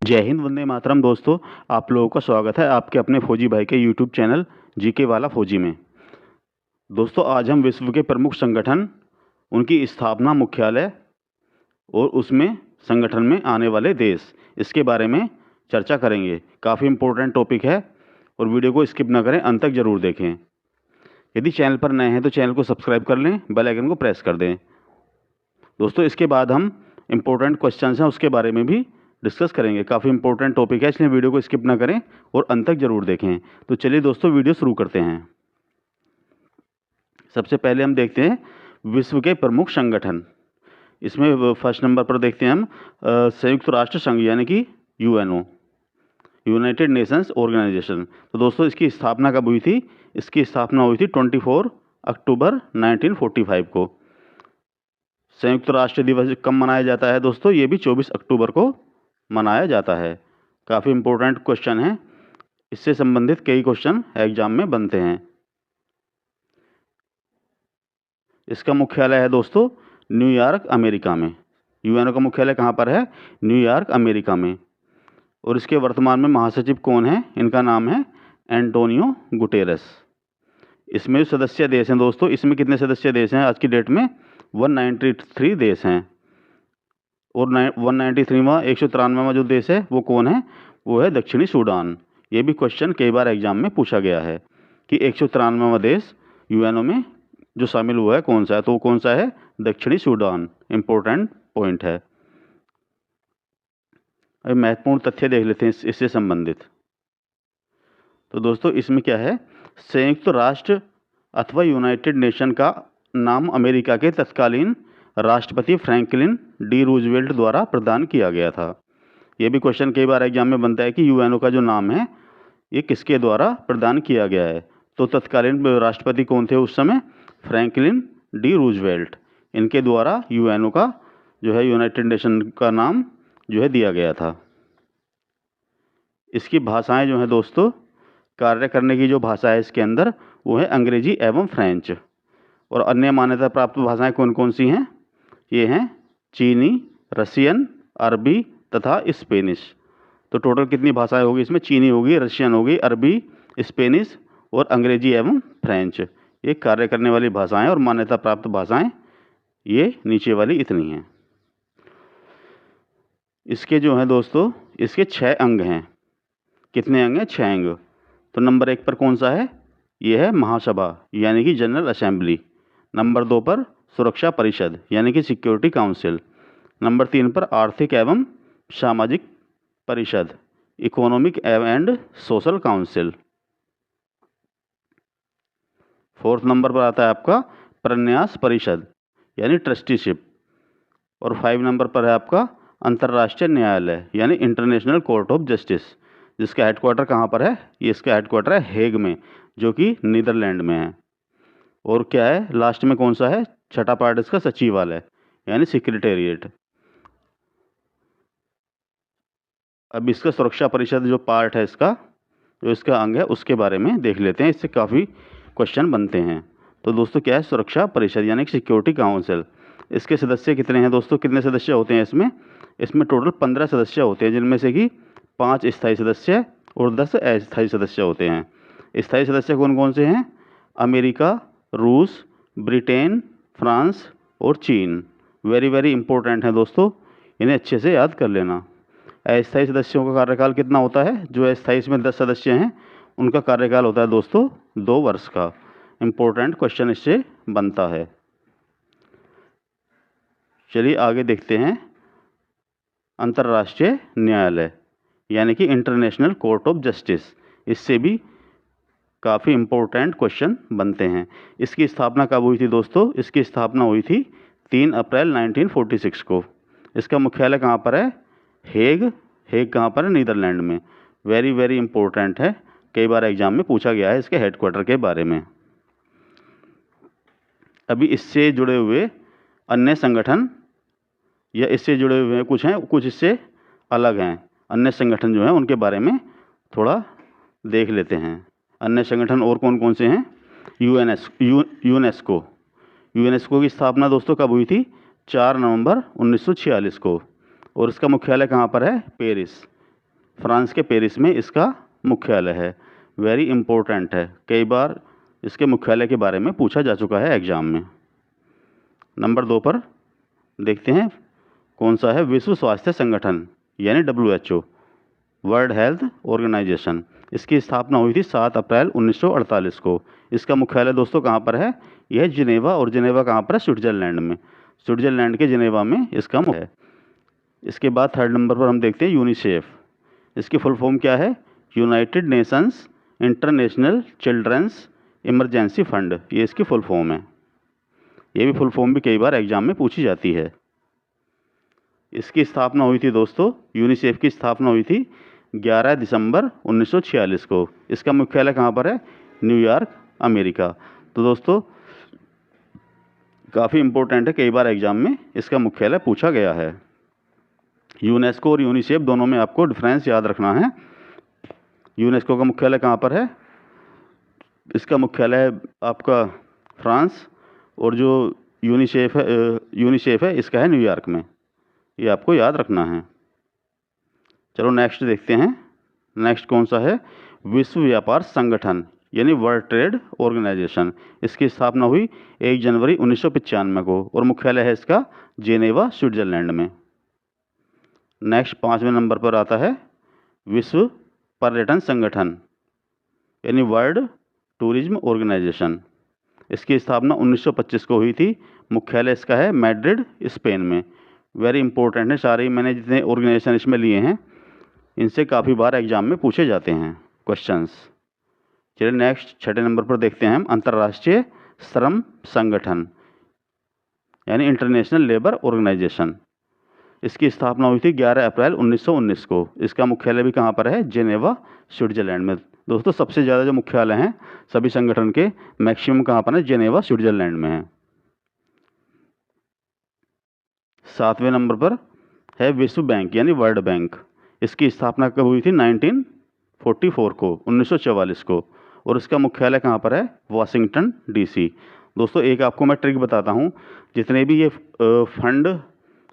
जय हिंद, वंदे मातरम। दोस्तों, आप लोगों का स्वागत है आपके अपने फौजी भाई के यूट्यूब चैनल जीके वाला फौजी में। दोस्तों, आज हम विश्व के प्रमुख संगठन, उनकी स्थापना, मुख्यालय और उसमें संगठन में आने वाले देश, इसके बारे में चर्चा करेंगे। काफ़ी इम्पोर्टेंट टॉपिक है और वीडियो को स्किप ना करें, अंत तक ज़रूर देखें। यदि चैनल पर नए हैं तो चैनल को सब्सक्राइब कर लें, बेल आइकन को प्रेस कर दें। दोस्तों, इसके बाद हम इम्पोर्टेंट क्वेश्चन हैं उसके बारे में भी डिस्कस करेंगे। काफ़ी इंपॉर्टेंट टॉपिक है, इसलिए वीडियो को स्किप ना करें और अंत तक जरूर देखें। तो चलिए दोस्तों, वीडियो शुरू करते हैं। सबसे पहले हम देखते हैं विश्व के प्रमुख संगठन। इसमें फर्स्ट नंबर पर देखते हैं हम संयुक्त राष्ट्र संघ, यानी कि यूएनओ, यूनाइटेड नेशंस ऑर्गेनाइजेशन। तो दोस्तों, इसकी स्थापना कब हुई थी? इसकी स्थापना हुई थी 24 अक्टूबर 1945 को। संयुक्त राष्ट्र दिवस कब मनाया जाता है दोस्तों? ये भी 24 अक्टूबर को मनाया जाता है। काफ़ी इंपॉर्टेंट क्वेश्चन है, इससे संबंधित कई क्वेश्चन एग्जाम में बनते हैं। इसका मुख्यालय है दोस्तों न्यूयॉर्क, अमेरिका में। यूएनओ का मुख्यालय कहाँ पर है? न्यूयॉर्क, अमेरिका में। और इसके वर्तमान में महासचिव कौन है? इनका नाम है एंटोनियो गुटेरेस। इसमें जो सदस्य देश हैं दोस्तों, इसमें कितने सदस्य देश हैं आज की डेट में? 193 देश हैं। और 193वां 193वां जो देश है वो कौन है? वो है दक्षिणी सूडान। ये भी क्वेश्चन कई बार एग्जाम में पूछा गया है कि 193वां देश यूएनओ में जो शामिल हुआ है कौन सा है? तो कौन सा है? दक्षिणी सूडान। इंपॉर्टेंट पॉइंट है। अब महत्वपूर्ण तथ्य देख लेते हैं इससे संबंधित। तो दोस्तों, इसमें क्या है? संयुक्त राष्ट्र अथवा यूनाइटेड नेशन का नाम अमेरिका के तत्कालीन राष्ट्रपति फ्रैंकलिन डी रूजवेल्ट द्वारा प्रदान किया गया था। यह भी क्वेश्चन कई बार एग्जाम में बनता है कि यूएनओ का जो नाम है ये किसके द्वारा प्रदान किया गया है? तो तत्कालीन राष्ट्रपति कौन थे उस समय? Franklin D Roosevelt. इनके द्वारा यूएनओ का जो है, यूनाइटेड नेशन का नाम जो है दिया गया था। इसकी भाषाएं जो हैं दोस्तों, कार्य करने की जो भाषा है इसके अंदर, वो है अंग्रेजी एवं फ्रेंच। और अन्य मान्यता प्राप्त भाषाएं कौन कौन सी हैं? ये हैं चीनी, रशियन, अरबी तथा स्पेनिश। तो टोटल कितनी भाषाएं होगी इसमें? चीनी होगी, रशियन होगी, अरबी, स्पेनिश और अंग्रेजी एवं फ्रेंच। ये कार्य करने वाली भाषाएं और मान्यता प्राप्त भाषाएं ये नीचे वाली इतनी हैं। इसके जो हैं दोस्तों, इसके 6 अंग हैं। कितने अंग हैं? 6 अंग। तो नंबर 1 पर कौन सा है? ये है महासभा, यानी कि जनरल असेंबली। नंबर 2 पर सुरक्षा परिषद, यानी कि सिक्योरिटी काउंसिल। नंबर 3 पर आर्थिक एवं सामाजिक परिषद, economic and social council. 4th number पर आता है आपका प्रन्यास परिषद, यानी ट्रस्टीशिप। और 5 नंबर पर है आपका अंतर्राष्ट्रीय न्यायालय, यानी इंटरनेशनल कोर्ट ऑफ जस्टिस, जिसका हेडक्वार्टर कहाँ पर है? ये इसका हेडक्वार्टर है हेग में, जो कि नीदरलैंड में है। और क्या है लास्ट में? कौन सा है? छठा पार्ट इसका सचिवालय, यानी सेक्रेटेरिएट। अब इसका सुरक्षा परिषद जो पार्ट है इसका, जो इसका अंग है, उसके बारे में देख लेते हैं। इससे काफ़ी क्वेश्चन बनते हैं। तो दोस्तों, क्या है? सुरक्षा परिषद, यानी कि सिक्योरिटी काउंसिल। इसके सदस्य कितने हैं दोस्तों? कितने सदस्य होते हैं इसमें? इसमें टोटल 15 सदस्य होते हैं, जिनमें से कि 5 स्थायी सदस्य और 10 अस्थायी सदस्य होते हैं। स्थायी सदस्य कौन कौन से हैं? अमेरिका, रूस, ब्रिटेन, फ्रांस और चीन। वेरी वेरी इंपॉर्टेंट है दोस्तों, इन्हें अच्छे से याद कर लेना। अस्थायी सदस्यों का कार्यकाल कितना होता है? जो अस्थायी इसमें 10 सदस्य हैं, उनका कार्यकाल होता है दोस्तों 2 वर्ष का। इंपॉर्टेंट क्वेश्चन इससे बनता है। चलिए आगे देखते हैं अंतर्राष्ट्रीय न्यायालय, यानी कि इंटरनेशनल कोर्ट ऑफ जस्टिस। इससे भी काफ़ी इम्पोर्टेंट क्वेश्चन बनते हैं। इसकी स्थापना कब हुई थी दोस्तों? इसकी स्थापना हुई थी 3 अप्रैल 1946 को। इसका मुख्यालय कहाँ पर है? हेग। हेग कहाँ पर है? नीदरलैंड में। वेरी वेरी इंपॉर्टेंट है, कई बार एग्जाम में पूछा गया है इसके हेडक्वार्टर के बारे में। अभी इससे जुड़े हुए अन्य संगठन या इससे जुड़े हुए कुछ हैं, कुछ इससे अलग हैं। अन्य संगठन जो हैं उनके बारे में थोड़ा देख लेते हैं। अन्य संगठन और कौन कौन से हैं? यूनेस्को। यूनेस्को की स्थापना दोस्तों कब हुई थी? 4 नवंबर 1946 को। और इसका मुख्यालय कहाँ पर है? पेरिस, फ्रांस के पेरिस में इसका मुख्यालय है। वेरी इंपॉर्टेंट है, कई बार इसके मुख्यालय के बारे में पूछा जा चुका है एग्जाम में। नंबर 2 पर देखते हैं कौन सा है, विश्व स्वास्थ्य संगठन यानी WHO, वर्ल्ड हेल्थ ऑर्गेनाइजेशन। इसकी स्थापना हुई थी 7 अप्रैल 1948 को। इसका मुख्यालय दोस्तों कहाँ पर है, यह जिनेवा, और जिनेवा कहाँ पर है, स्विट्जरलैंड में। स्विट्जरलैंड के जिनेवा में इसका मुख्यालय है। इसके बाद 3rd नंबर पर हम देखते हैं यूनिसेफ। इसकी फुल फॉर्म क्या है, United Nations International Children's Emergency Fund, ये इसकी फुल फॉर्म है। ये भी फुल फॉर्म भी कई बार एग्जाम में पूछी जाती है। इसकी स्थापना हुई थी दोस्तों, यूनिसेफ की स्थापना हुई थी 11 दिसंबर 1946 को। इसका मुख्यालय कहाँ पर है, न्यूयॉर्क, अमेरिका। तो दोस्तों काफ़ी इम्पोर्टेंट है, कई बार एग्जाम में इसका मुख्यालय पूछा गया है। यूनेस्को और यूनिसेफ दोनों में आपको डिफरेंस याद रखना है। यूनेस्को का मुख्यालय कहाँ पर है, इसका मुख्यालय है आपका फ्रांस, और जो यूनिसेफ है इसका है न्यूयॉर्क में। ये आपको याद रखना है। चलो नेक्स्ट देखते हैं। नेक्स्ट कौन सा है, विश्व व्यापार संगठन यानी वर्ल्ड ट्रेड ऑर्गेनाइजेशन। इसकी स्थापना हुई 1 जनवरी 1995 को, और मुख्यालय है इसका जेनेवा, स्विट्जरलैंड में। नेक्स्ट 5वें नंबर पर आता है विश्व पर्यटन संगठन यानी वर्ल्ड टूरिज्म ऑर्गेनाइजेशन। इसकी स्थापना 1925 को हुई थी। मुख्यालय इसका है मैड्रिड, स्पेन में। वेरी इंपॉर्टेंट है, सारे ही मैंने जितने ऑर्गेनाइजेशन इसमें लिए हैं इनसे काफ़ी बार एग्जाम में पूछे जाते हैं क्वेश्चंस। चलिए नेक्स्ट 6ठे नंबर पर देखते हैं हम अंतर्राष्ट्रीय श्रम संगठन यानी इंटरनेशनल लेबर ऑर्गेनाइजेशन। इसकी स्थापना हुई थी 11 अप्रैल 1919 को। इसका मुख्यालय भी कहाँ पर है, जेनेवा, स्विट्जरलैंड में। दोस्तों सबसे ज़्यादा जो मुख्यालय हैं सभी संगठन के, मैक्सिमम कहाँ पर है, जेनेवा, स्विट्जरलैंड में है। 7वें नंबर पर है विश्व बैंक यानी वर्ल्ड बैंक। इसकी स्थापना कब हुई थी, 1944 को, 1944 को, और इसका मुख्यालय कहाँ पर है, वाशिंगटन DC। दोस्तों एक आपको मैं ट्रिक बताता हूँ, जितने भी ये फंड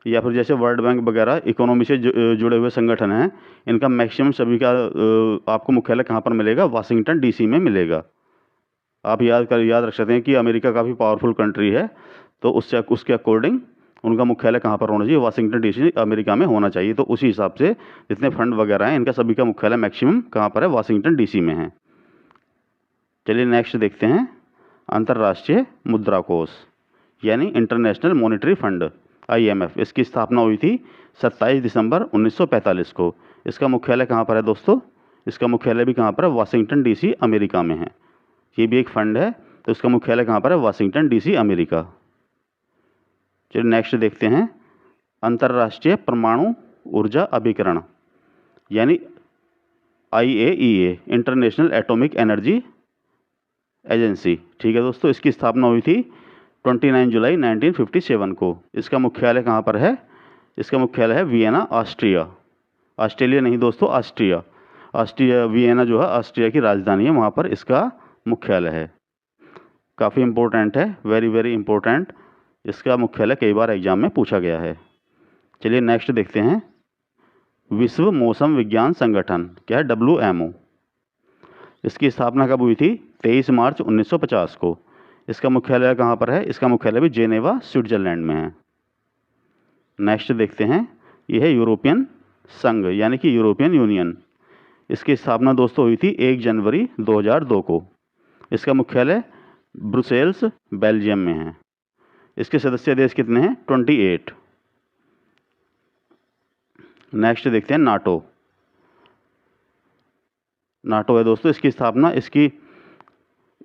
या फिर जैसे वर्ल्ड बैंक वगैरह इकोनॉमी से जुड़े हुए संगठन हैं, इनका मैक्सिमम सभी का आपको मुख्यालय कहाँ पर मिलेगा, वाशिंगटन DC में मिलेगा। आप याद रख सकते हैं कि अमेरिका काफ़ी पावरफुल कंट्री है, तो उसके अकॉर्डिंग उनका मुख्यालय कहाँ पर होना चाहिए, वाशिंगटन DC अमेरिका में होना चाहिए। तो उसी हिसाब से जितने फंड वगैरह हैं इनका सभी का मुख्यालय मैक्सिमम कहाँ पर है, वाशिंगटन DC में है। चलिए नेक्स्ट देखते हैं अंतर्राष्ट्रीय मुद्रा कोष यानी इंटरनेशनल मॉनेटरी फंड, IMF। इसकी स्थापना हुई थी 27 दिसंबर 1945 को। इसका मुख्यालय कहाँ पर है दोस्तों, इसका मुख्यालय भी कहाँ पर है, वाशिंगटन DC अमेरिका में है। ये भी एक फंड है, तो इसका मुख्यालय कहाँ पर है, वाशिंगटन DC अमेरिका। चलिए नेक्स्ट देखते हैं अंतर्राष्ट्रीय परमाणु ऊर्जा अभिकरण यानी IAEA, international atomic energy agency. ठीक है दोस्तों, इसकी स्थापना हुई थी 29 जुलाई 1957 को। इसका मुख्यालय कहाँ पर है, इसका मुख्यालय है वियना, ऑस्ट्रिया। ऑस्ट्रेलिया नहीं दोस्तों, ऑस्ट्रिया वियना जो है ऑस्ट्रिया की राजधानी है, वहाँ पर इसका मुख्यालय है। काफ़ी इंपॉर्टेंट है, वेरी वेरी इंपॉर्टेंट। इसका मुख्यालय कई बार एग्जाम में पूछा गया है। चलिए नेक्स्ट देखते हैं विश्व मौसम विज्ञान संगठन, क्या है, WMO। इसकी स्थापना कब हुई थी, 23 मार्च 1950 को। इसका मुख्यालय कहाँ पर है, इसका मुख्यालय भी जेनेवा, स्विट्जरलैंड में है। नेक्स्ट देखते हैं, यह है यूरोपियन संघ यानी कि यूरोपियन यूनियन। इसकी स्थापना दोस्तों हुई थी 1 जनवरी 2002 को। इसका मुख्यालय ब्रुसेल्स, बेल्जियम में है। इसके सदस्य देश कितने हैं, 28। नेक्स्ट देखते हैं नाटो। नाटो है दोस्तों, इसकी स्थापना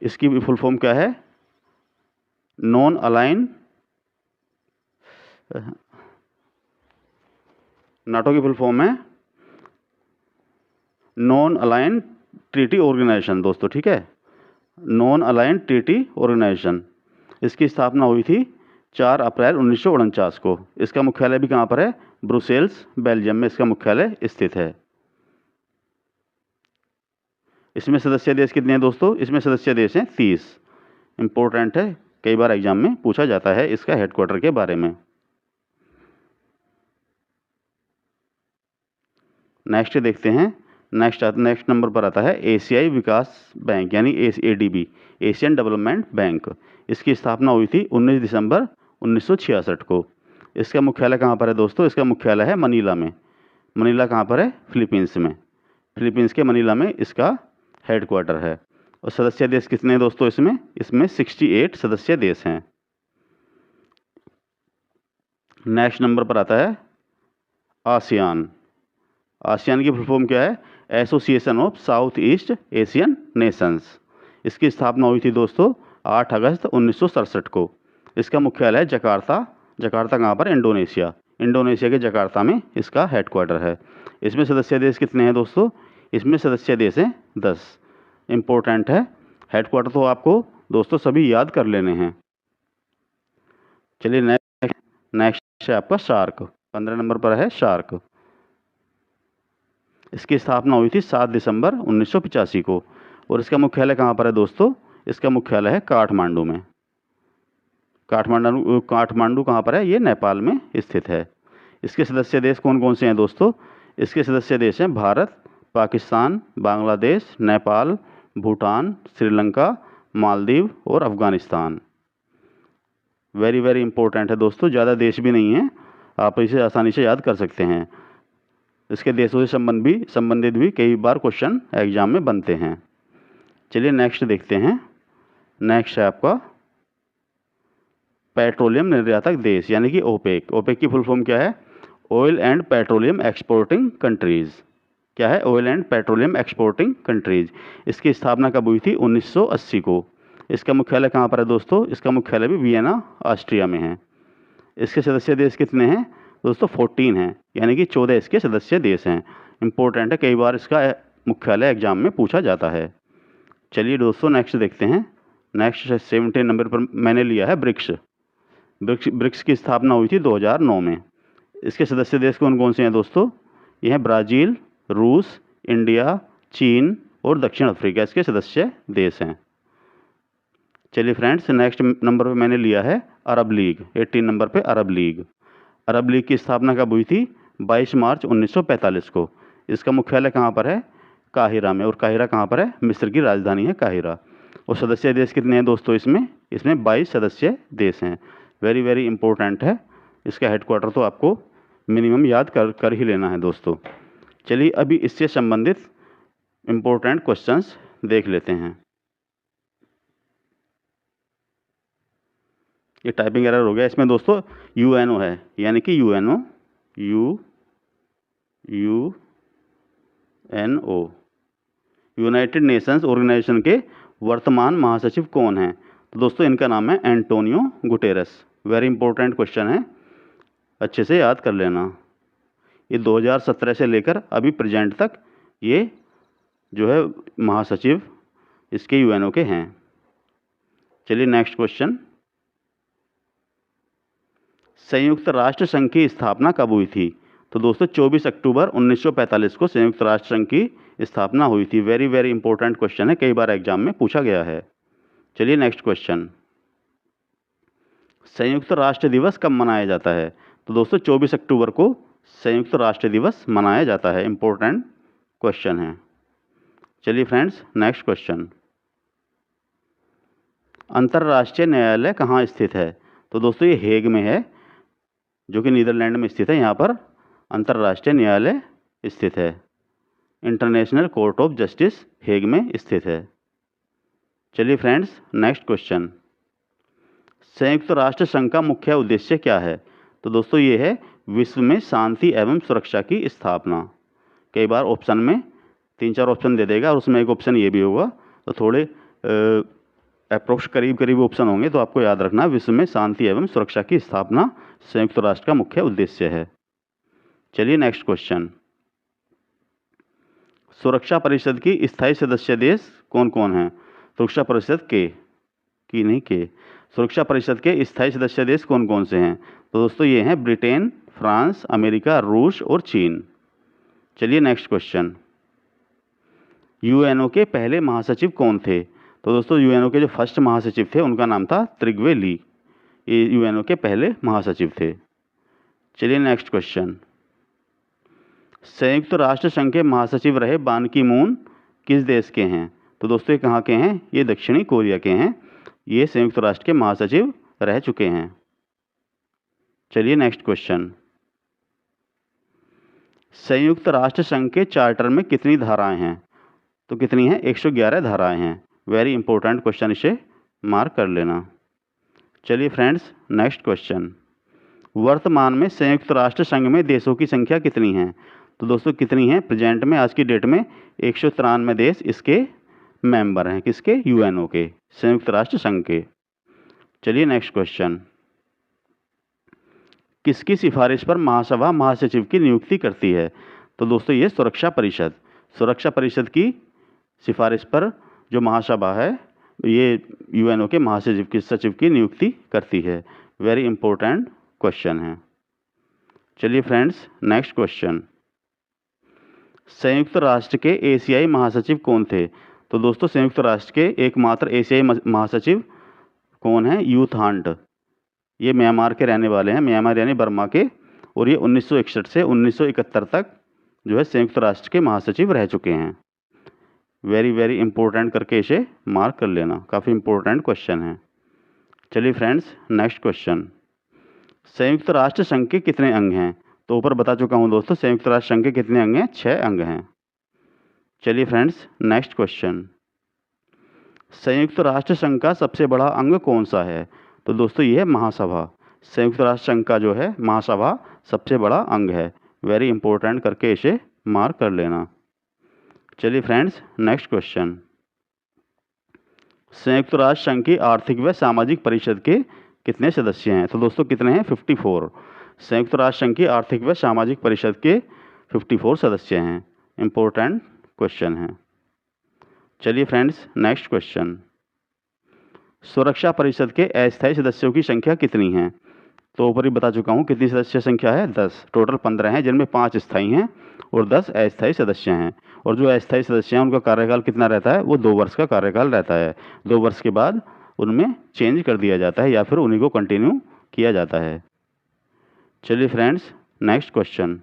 इसकी भी फुल फॉर्म क्या है, नॉन अलाइन, नाटो की फुल फॉर्म है नॉन अलाइन ट्रीटी ऑर्गेनाइजेशन दोस्तों, ठीक है, नॉन अलाइन ट्रीटी ऑर्गेनाइजेशन। इसकी स्थापना हुई थी 4 अप्रैल 1949 को। इसका मुख्यालय भी कहाँ पर है, ब्रुसेल्स, बेल्जियम में इसका मुख्यालय स्थित है। इसमें सदस्य देश कितने हैं दोस्तों, इसमें सदस्य देश हैं 30। इंपॉर्टेंट है, कई बार एग्जाम में पूछा जाता है इसका हेडक्वार्टर के बारे में। नेक्स्ट देखते हैं। नेक्स्ट नंबर पर आता है एशियाई विकास बैंक यानी ADB, एशियन डेवलपमेंट बैंक। इसकी स्थापना हुई थी 19 दिसंबर 1966 को। इसका मुख्यालय कहाँ पर है दोस्तों? इसका मुख्यालय है मनीला में। मनीला कहाँ पर है? फिलीपींस में। फिलीपींस के मनीला में इसका हेडक्वार्टर है। और सदस्य देश कितने हैं दोस्तों इसमें? इसमें 68 सदस्य देश हैं। नेक्स्ट नंबर पर आता है आसियान। आसियान की फुल फॉर्म क्या है? Association of south east Asian Nations. इसकी स्थापना हुई थी दोस्तों 8 अगस्त 1967 को। इसका मुख्यालय है जकार्ता। जकार्ता कहाँ पर? इंडोनेशिया। इंडोनेशिया के जकार्ता में इसका हेडक्वार्टर है। इसमें सदस्य देश कितने हैं दोस्तों? इसमें सदस्य देश हैं 10। इम्पोर्टेंट है। हेडक्वार्टर तो आपको दोस्तों सभी याद कर लेने हैं। चलिए नेक्स्ट है आपका शार्क। 15 नंबर पर है शार्क। इसकी स्थापना हुई थी 7 दिसंबर 1985 को। और इसका मुख्यालय कहाँ पर है दोस्तों? इसका मुख्यालय है काठमांडू में। काठमांडू कहाँ पर है? ये नेपाल में स्थित है। इसके सदस्य देश कौन कौन से हैं दोस्तों? इसके सदस्य देश हैं भारत, पाकिस्तान, बांग्लादेश, नेपाल, भूटान, श्रीलंका, मालदीव और अफगानिस्तान। वेरी वेरी इंपॉर्टेंट है दोस्तों, ज़्यादा देश भी नहीं है, आप इसे आसानी से याद कर सकते हैं। इसके देशों से संबंधित भी कई बार क्वेश्चन एग्जाम में बनते हैं। चलिए नेक्स्ट देखते हैं। नेक्स्ट है आपका पेट्रोलियम निर्यातक देश यानी कि ओपेक। ओपेक की फुल फॉर्म क्या है? Oil and petroleum exporting countries. क्या है? Oil and petroleum exporting countries. इसकी स्थापना कब हुई थी? 1980 को। इसका मुख्यालय कहाँ पर है दोस्तों? इसका मुख्यालय भी वियना ऑस्ट्रिया में है। इसके सदस्य देश कितने हैं दोस्तों? 14 हैं, यानी कि 14 इसके सदस्य देश हैं। इंपॉर्टेंट है, कई बार इसका मुख्यालय एग्जाम में पूछा जाता है। चलिए दोस्तों नेक्स्ट देखते हैं। नेक्स्ट 17 नंबर पर मैंने लिया है ब्रिक्स। ब्रिक्स की स्थापना हुई थी 2009 में। इसके सदस्य देश कौन कौन से हैं दोस्तों? ये हैं ब्राज़ील, रूस, इंडिया, चीन और दक्षिण अफ्रीका इसके सदस्य देश हैं। चलिए फ्रेंड्स नेक्स्ट नंबर पे मैंने लिया है अरब लीग। 18 नंबर पे अरब लीग। अरब लीग की स्थापना कब हुई थी? 22 मार्च 1945 को। इसका मुख्यालय कहाँ पर है? काहिरा में। और काहिरा कहाँ पर है? मिस्र की राजधानी है काहिरा। और सदस्य देश कितने हैं दोस्तों इसमें? इसमें 22 सदस्य देश हैं। वेरी वेरी इंपॉर्टेंट है। इसका हेडक्वार्टर तो आपको मिनिमम याद कर ही लेना है दोस्तों। चलिए अभी इससे संबंधित इम्पोर्टेंट क्वेश्चंस देख लेते हैं। ये टाइपिंग एरर हो गया इसमें दोस्तों। यूएनओ है, यानी कि यूएनओ यूनाइटेड नेशंस ऑर्गेनाइजेशन के वर्तमान महासचिव कौन हैं? तो दोस्तों इनका नाम है Antonio Guterres. Very important question है, अच्छे से याद कर लेना। ये 2017 से लेकर अभी प्रेजेंट तक ये जो है महासचिव इसके यूएनओ के हैं। चलिए नेक्स्ट क्वेश्चन। संयुक्त राष्ट्र संघ की स्थापना कब हुई थी? तो दोस्तों 24 अक्टूबर 1945 को संयुक्त राष्ट्र संघ की स्थापना हुई थी। वेरी वेरी इंपॉर्टेंट क्वेश्चन है, कई बार एग्जाम में पूछा गया है। चलिए नेक्स्ट क्वेश्चन। संयुक्त राष्ट्र दिवस कब मनाया जाता है? तो दोस्तों 24 अक्टूबर को संयुक्त राष्ट्र दिवस मनाया जाता है। इंपॉर्टेंट क्वेश्चन है। चलिए फ्रेंड्स नेक्स्ट क्वेश्चन। अंतर्राष्ट्रीय न्यायालय कहाँ स्थित है? तो दोस्तों ये हेग में है, जो कि नीदरलैंड में स्थित है। यहाँ पर अंतर्राष्ट्रीय न्यायालय स्थित है। International court of justice Hague में स्थित है। चलिए फ्रेंड्स नेक्स्ट क्वेश्चन। संयुक्त राष्ट्र संघ का मुख्य उद्देश्य क्या है? तो दोस्तों ये है विश्व में शांति एवं सुरक्षा की स्थापना। कई बार ऑप्शन में 3-4 ऑप्शन दे देगा और उसमें एक ऑप्शन ये भी होगा, तो थोड़े अप्रोक्स करीब ऑप्शन होंगे, तो आपको याद रखना विश्व में शांति एवं सुरक्षा की स्थापना संयुक्त राष्ट्र का मुख्य उद्देश्य है। चलिए नेक्स्ट क्वेश्चन। सुरक्षा परिषद की स्थायी सदस्य देश कौन कौन हैं? सुरक्षा परिषद के सुरक्षा परिषद के स्थायी सदस्य देश कौन कौन से हैं? तो दोस्तों ये हैं ब्रिटेन, फ्रांस, अमेरिका, रूस और चीन। चलिए नेक्स्ट क्वेश्चन। यूएनओ के पहले महासचिव कौन थे? तो दोस्तों यूएनओ के जो फर्स्ट महासचिव थे उनका नाम था त्रिग्वे ली। ये यूएनओ के पहले महासचिव थे। चलिए नेक्स्ट क्वेश्चन। संयुक्त राष्ट्र संघ के महासचिव रहे बान की मून किस देश के हैं? तो दोस्तों ये कहाँ के हैं? ये दक्षिणी कोरिया के हैं। ये संयुक्त राष्ट्र के महासचिव रह चुके हैं। चलिए नेक्स्ट क्वेश्चन। संयुक्त राष्ट्र संघ के चार्टर में कितनी धाराएं हैं? तो कितनी हैं? 111 धाराएं हैं। वेरी इंपॉर्टेंट क्वेश्चन, इसे मार्क कर लेना। चलिए फ्रेंड्स नेक्स्ट क्वेश्चन। वर्तमान में संयुक्त राष्ट्र संघ में देशों की संख्या कितनी है? तो दोस्तों कितनी है प्रेजेंट में? आज की डेट में 193 देश इसके मेंबर हैं। किसके? यूएनओ के, संयुक्त राष्ट्र संघ के। चलिए नेक्स्ट क्वेश्चन। किसकी सिफारिश पर महासभा महासचिव की नियुक्ति करती है? तो दोस्तों ये सुरक्षा परिषद। सुरक्षा परिषद की सिफारिश पर जो महासभा है ये यूएनओ के महासचिव की नियुक्ति करती है। वेरी इंपॉर्टेंट क्वेश्चन है। चलिए फ्रेंड्स नेक्स्ट क्वेश्चन। संयुक्त राष्ट्र के एशियाई महासचिव कौन थे? तो दोस्तों संयुक्त राष्ट्र के एकमात्र एशियाई महासचिव कौन है? यू थांट। ये म्यांमार के रहने वाले हैं, म्यांमार यानी बर्मा के, और ये 1961 से 1971 तक जो है संयुक्त राष्ट्र के महासचिव रह चुके हैं। वेरी वेरी इंपॉर्टेंट करके इसे मार्क कर लेना, काफ़ी इंपॉर्टेंट क्वेश्चन है। चलिए फ्रेंड्स नेक्स्ट क्वेश्चन। संयुक्त राष्ट्र संघ के कितने अंग हैं? तो ऊपर बता चुका हूँ दोस्तों, संयुक्त राष्ट्र संघ के कितने अंग हैं? 6 अंग हैं। चलिए फ्रेंड्स नेक्स्ट क्वेश्चन। संयुक्त राष्ट्र संघ का सबसे बड़ा अंग कौन सा है? तो दोस्तों ये है महासभा। संयुक्त राष्ट्र संघ का जो है महासभा सबसे बड़ा अंग है। वेरी इंपॉर्टेंट करके इसे मार्क कर लेना। चलिए फ्रेंड्स नेक्स्ट क्वेश्चन। संयुक्त राष्ट्र संघ की आर्थिक व सामाजिक परिषद के कितने सदस्य हैं? तो दोस्तों कितने हैं? 54। संयुक्त राष्ट्र संघ की आर्थिक व सामाजिक परिषद के 54 सदस्य हैं। इंपॉर्टेंट क्वेश्चन है। चलिए फ्रेंड्स नेक्स्ट क्वेश्चन। सुरक्षा परिषद के अस्थायी सदस्यों की संख्या कितनी है? तो ऊपर ही बता चुका हूँ कितनी सदस्य संख्या है? 10। टोटल 15 हैं, जिनमें 5 स्थायी हैं और 10 अस्थायी सदस्य हैं। और जो अस्थायी सदस्य हैं उनका कार्यकाल कितना रहता है? वो 2 वर्ष का कार्यकाल रहता है। 2 वर्ष के बाद उनमें चेंज कर दिया जाता है या फिर उन्हीं को कंटिन्यू किया जाता है। चलिए फ्रेंड्स नेक्स्ट क्वेश्चन।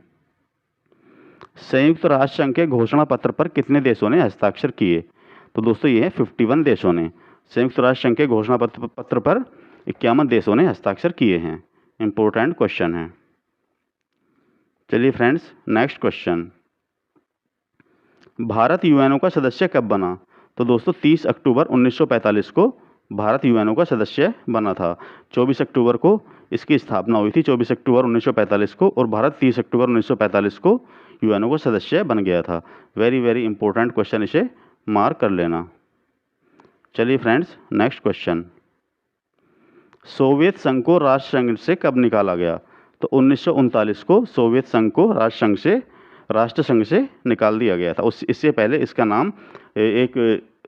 संयुक्त राष्ट्र संघ के घोषणा पत्र पर कितने देशों ने हस्ताक्षर किए? तो दोस्तों ये है 51 देशों ने। संयुक्त राष्ट्र संघ के घोषणा पत्र पर 51 देशों ने हस्ताक्षर किए हैं। इंपॉर्टेंट क्वेश्चन है। चलिए friends next question. Bharat UNO का सदस्य कब बना? तो दोस्तों 30 अक्टूबर 1945 को भारत यूएनओ का सदस्य बना था। 24 अक्टूबर को इसकी स्थापना हुई थी, 24 अक्टूबर 1945 को, और भारत 30 अक्टूबर 1945 को यूएनओ का सदस्य बन गया था। वेरी वेरी इंपॉर्टेंट क्वेश्चन, इसे मार्क कर लेना। चलिए फ्रेंड्स नेक्स्ट क्वेश्चन। सोवियत संघ को राष्ट्र संघ से कब निकाला गया? तो 1939 को सोवियत संघ को राष्ट्र संघ से निकाल दिया गया था। इससे पहले इसका नाम, एक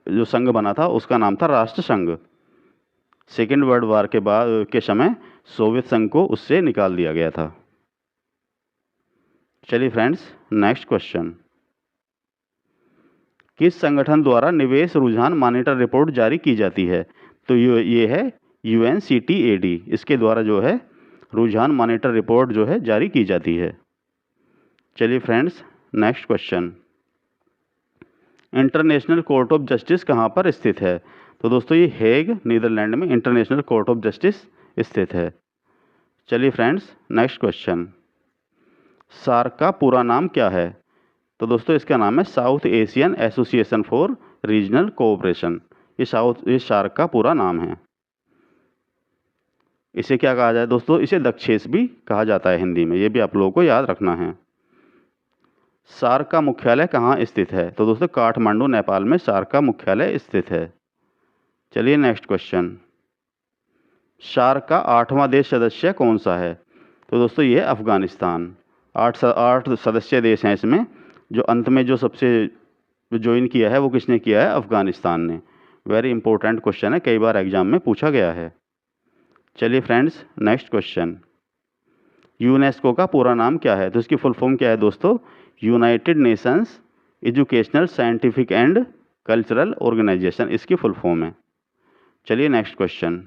जो संघ बना था उसका नाम था राष्ट्र संघ। सेकेंड वर्ल्ड वार के समय सोवियत संघ को उससे निकाल दिया गया था। चलिए फ्रेंड्स नेक्स्ट क्वेश्चन। किस संगठन द्वारा निवेश रुझान मॉनिटर रिपोर्ट जारी की जाती है? तो ये है UNCTAD। इसके द्वारा जो है रुझान मॉनिटर रिपोर्ट जो है जारी की जाती है। चलिए friends next question. International court of justice कहाँ पर स्थित है? तो दोस्तों ये हेग नीदरलैंड में इंटरनेशनल कोर्ट ऑफ जस्टिस स्थित है। चलिए फ्रेंड्स नेक्स्ट क्वेश्चन। सार्क का पूरा नाम क्या है? तो दोस्तों इसका नाम है south Asian association for regional cooperation. ये सार्क का पूरा नाम है। इसे क्या कहा जाए दोस्तों? इसे दक्षेस भी कहा जाता है हिंदी में, ये भी आप लोगों को याद रखना है। सार्क का मुख्यालय कहाँ स्थित है? तो दोस्तों काठमांडू नेपाल में सार्क का मुख्यालय स्थित है। चलिए नेक्स्ट क्वेश्चन। सार्क का 8वां देश सदस्य कौन सा है? तो दोस्तों ये अफगानिस्तान। 8 सदस्य देश हैं इसमें। जो अंत में जो सबसे ज्वाइन किया है वो किसने किया है? अफगानिस्तान ने। वेरी इंपॉर्टेंट क्वेश्चन है, कई बार एग्जाम में पूछा गया है। चलिए फ्रेंड्स नेक्स्ट क्वेश्चन। यूनेस्को का पूरा नाम क्या है? तो इसकी फुल फॉर्म क्या है दोस्तों? United Nations Educational Scientific and Cultural Organisation, इसकी फुल फॉर्म है। चलिए नेक्स्ट क्वेश्चन।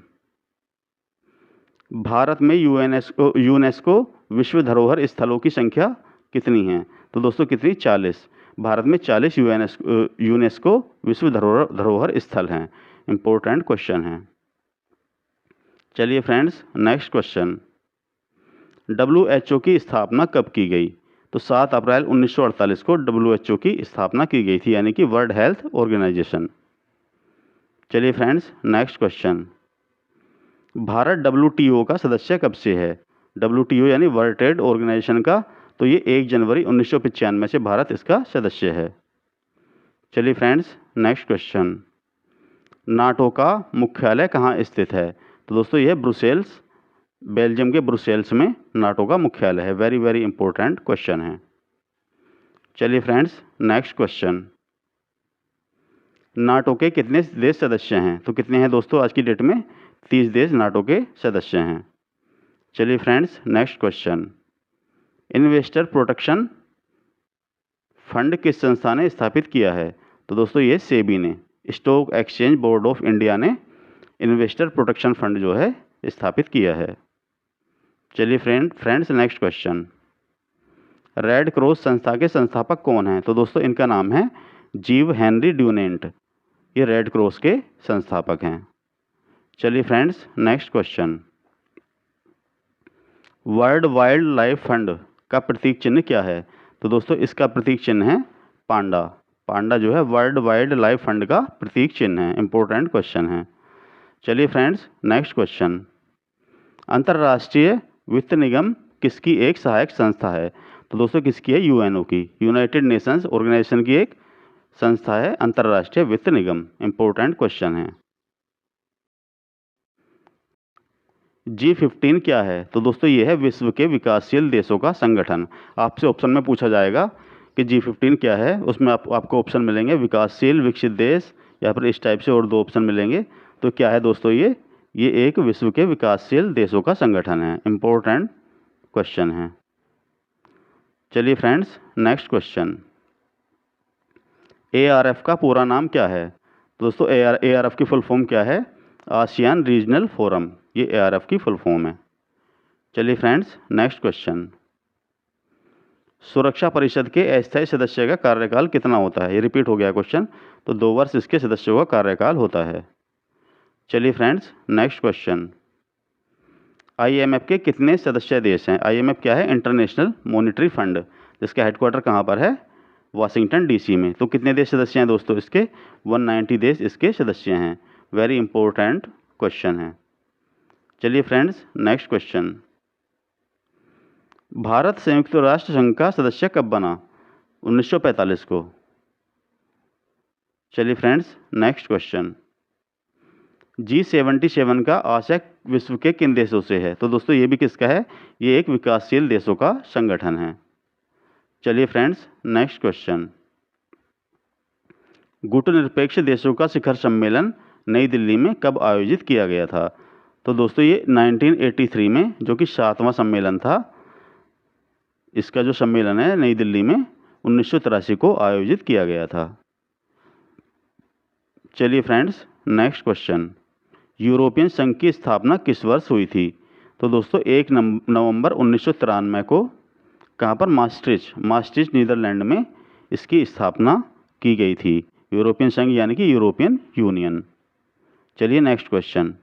भारत में यूनेस्को विश्व धरोहर स्थलों की संख्या कितनी हैं? तो दोस्तों कितनी? 40। भारत में 40 यूनेस्को विश्व धरोहर स्थल हैं। इम्पोर्टेंट क्वेश्चन है। चलिए फ्रेंड्स, नेक्स्ट क्वेश्चन, WHO की स्थापना कब की गई? तो 7 अप्रैल 1948 को WHO की स्थापना की गई थी, यानी कि वर्ल्ड हेल्थ ऑर्गेनाइजेशन। चलिए friends, next question, Bharat WTO का सदस्य कब से है? WTO यानी वर्ल्ड ट्रेड ऑर्गेनाइजेशन का, तो ये 1 जनवरी 1995 से भारत इसका सदस्य है। चलिए फ्रेंड्स, नेक्स्ट क्वेश्चन, नाटो का मुख्यालय कहाँ स्थित है? तो दोस्तों यह ब्रुसेल्स, बेल्जियम के ब्रुसेल्स में नाटो का मुख्यालय है। वेरी वेरी इंपॉर्टेंट क्वेश्चन है। चलिए फ्रेंड्स, नेक्स्ट क्वेश्चन, नाटो के कितने देश सदस्य हैं? तो कितने हैं दोस्तों आज की डेट में? 30 देश नाटो के सदस्य हैं। चलिए friends, next question, investor protection fund किस संस्था ने स्थापित किया है? तो दोस्तों ये सेबी ने, stock exchange board of India ने इन्वेस्टर प्रोटेक्शन फंड जो है स्थापित किया है। चलिए friends, next question, red cross संस्था के संस्थापक कौन हैं? तो दोस्तों इनका नाम है जीव हेनरी ड्यूनेंट, ये रेड क्रॉस के संस्थापक हैं। चलिए friends, next question, world wild life fund का प्रतीक चिन्ह क्या है? तो दोस्तों इसका प्रतीक चिन्ह है पांडा। पांडा जो है वर्ल्ड वाइल्ड लाइफ फंड का प्रतीक चिन्ह है। इंपॉर्टेंट क्वेश्चन है। चलिए फ्रेंड्स, नेक्स्ट क्वेश्चन, अंतर्राष्ट्रीय वित्त निगम किसकी एक सहायक संस्था है? तो दोस्तों किसकी है? यूएनओ की, यूनाइटेड नेशंस ऑर्गेनाइजेशन की एक संस्था है अंतर्राष्ट्रीय वित्त निगम। इंपॉर्टेंट क्वेश्चन है। G15 क्या है? तो दोस्तों ये है विश्व के विकासशील देशों का संगठन। आपसे ऑप्शन में पूछा जाएगा कि G15 क्या है, उसमें आपको ऑप्शन मिलेंगे विकासशील, विकसित देश, या फिर इस टाइप से और 2 ऑप्शन मिलेंगे। तो क्या है दोस्तों ये एक विश्व के विकासशील देशों का संगठन है। इम्पोर्टेंट क्वेश्चन है। चलिए फ्रेंड्स, नेक्स्ट क्वेश्चन, ARF का पूरा नाम क्या है? तो दोस्तों ARF की फुल फॉर्म क्या है? आसियान रीजनल फोरम, ये ARF की फुल फॉर्म है। चलिए फ्रेंड्स, नेक्स्ट क्वेश्चन, सुरक्षा परिषद के अस्थायी सदस्य का कार्यकाल कितना होता है? ये रिपीट हो गया क्वेश्चन, तो 2 वर्ष इसके सदस्यों का कार्यकाल होता है। चलिए फ्रेंड्स, नेक्स्ट क्वेश्चन, IMF के कितने सदस्य देश हैं? IMF क्या है? इंटरनेशनल मॉनिटरी फंड, जिसका हेडक्वार्टर कहाँ पर है? वाशिंगटन DC में। तो कितने देश सदस्य हैं दोस्तों इसके? 190 देश इसके सदस्य हैं। वेरी इंपॉर्टेंट क्वेश्चन है। चलिए फ्रेंड्स, नेक्स्ट क्वेश्चन, भारत संयुक्त राष्ट्र संघ का सदस्य कब बना? 1945 को। चलिए फ्रेंड्स, नेक्स्ट क्वेश्चन, G77 का आशय विश्व के किन देशों से है? तो दोस्तों ये भी किसका है? ये एक विकासशील देशों का संगठन है। चलिए फ्रेंड्स, नेक्स्ट क्वेश्चन, गुटनिरपेक्ष देशों का शिखर सम्मेलन नई दिल्ली में कब आयोजित किया गया था? तो दोस्तों ये 1983 में, जो कि 7वां सम्मेलन था। इसका जो सम्मेलन है नई दिल्ली में 1983 को आयोजित किया गया था। चलिए फ्रेंड्स, नेक्स्ट क्वेश्चन, यूरोपियन संघ की स्थापना किस वर्ष हुई थी? तो दोस्तों 1 नवंबर 1993 को कहाँ पर? मास्ट्रिच नीदरलैंड में इसकी स्थापना की गई थी। यूरोपियन संघ यानी कि यूरोपियन यूनियन। चलिए नेक्स्ट क्वेश्चन,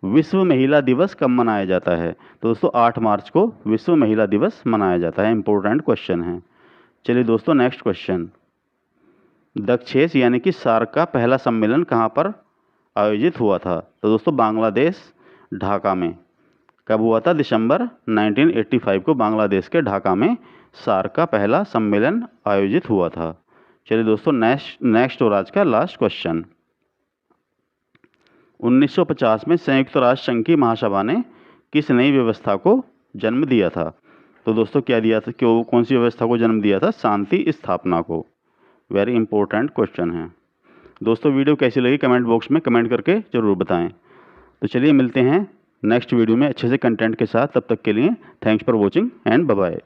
विश्व महिला दिवस कब मनाया जाता है? तो दोस्तों 8 मार्च को विश्व महिला दिवस मनाया जाता है। इंपॉर्टेंट क्वेश्चन है। चलिए दोस्तों, नेक्स्ट क्वेश्चन, दक्षेस यानी कि सार्क का पहला सम्मेलन कहाँ पर आयोजित हुआ था? तो दोस्तों बांग्लादेश, ढाका में। कब हुआ था? दिसंबर 1985 को बांग्लादेश के ढाका में सार्क का पहला सम्मेलन आयोजित हुआ था। चलिए दोस्तों, नेक्स्ट और आज का लास्ट क्वेश्चन, 1950 में संयुक्त राष्ट्र संघ की महासभा ने किस नई व्यवस्था को जन्म दिया था? तो दोस्तों क्या दिया था? कौन सी व्यवस्था को जन्म दिया था? शांति स्थापना को। वेरी इंपॉर्टेंट क्वेश्चन है। दोस्तों वीडियो कैसी लगी कमेंट बॉक्स में कमेंट करके ज़रूर बताएं। तो चलिए मिलते हैं नेक्स्ट वीडियो में अच्छे से कंटेंट के साथ। तब तक के लिए thanks for watching and bye bye.